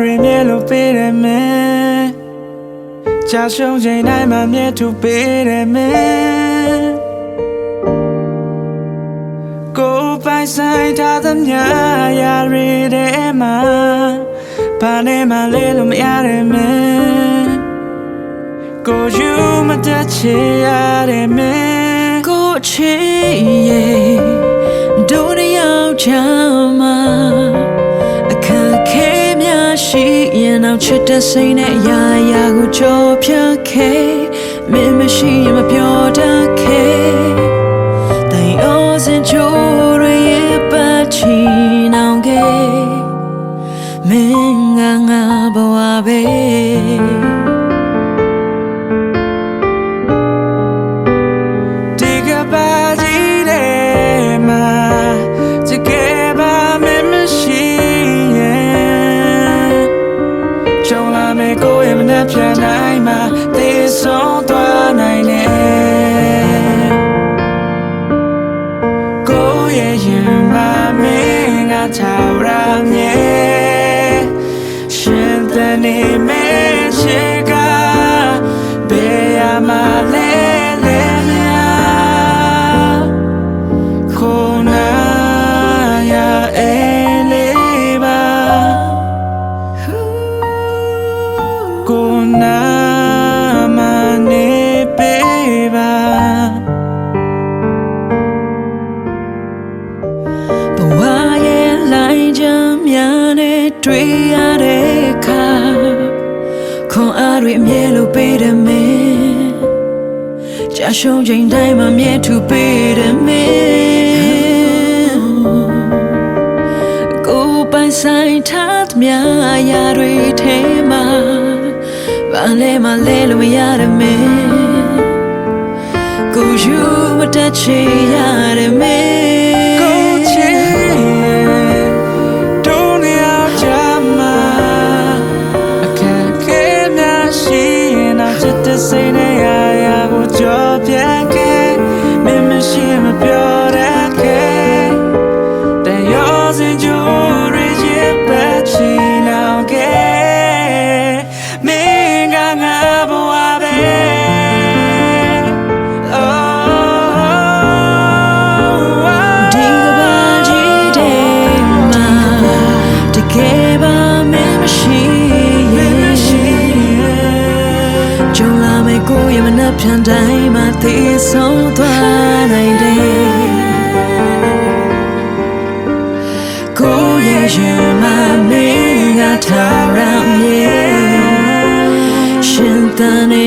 တွေမြဲလို့ပေးတယ်မင်းကြာရှုံးချိန်တိုင်းမှာမြဲထူပေးတယ်မင်းကိုယ်ပိုင်ဆိုင်ထားသမျှရာတွေထဲမှာဘာနဲ့မှလဲလို့မရတဲ့မင်းကိုယူမတတ်ချင်ရတဲ့မင်းကိုချစ်ရဲ့ဒုရရောက်ချမ်းမှာအခက်ခဲများရှိရင်တော့ချစ်တဲ့စိတ်နဲ့အရာရာကိုကြော်ဖြတ်ခဲ့မင်းမရှိရင်မပြောတတ်ခဲ့တိုင်အောစင်ချိုးရရဲ့ပတ်ချီနောင်ခဲ့မင်းငါဘဝပဲကိုယ်ရဲ့မနှက်ပြန်နိုင်မှာသေဆုံးသွားနိုင်တယ်ကိုယ်ရဲ့ရင်မှာမင်းငါထောက်ရမြဲရှင်တဲ့နေမဲချစ်ကဘယ်ရမှာလဲခုနာရအေးလေးပါကိုနာမနေပေးပါဘဝရဲ့လိုင်းချမ်းများနဲ့တွေ့ရတဲ့အခါခွန်အားတွေအမြဲလို့ပေးတယ်မင်းကြာရှုံးချိန်တိုင်းမှာမြဲထူပေးတယ်မင်းကိုယ်ပိုင်ဆိုင်ထားသမျှအရာတွေထဲမှာဘာလဲမလဲလို့မရတဲ့မင်းကိုယူမတတ်ချင်ရတဲ့မင်းကိုချစ်ဒုနေရာချမ်းမှာအခက်ခဲများရှိရင်တော့ချစ်တဲ့စိတ်နဲ့ရာကိုကြော်ပြတ်ခဲ့မင်းမရှိမပြောတတ်ခဲ့တဲ့ရောစင်ကြိုးရရဲ့ပတ်ချီနောင်ခဲ့ကိုယ်ရဲ့မနှက်ပြန်တိုင်းမှာသေဆုံးသွားနိုင်တယ်ကိုယ်ရဲ့ရင်မှာမင်းကထားရမြဲရှင်သန်နေ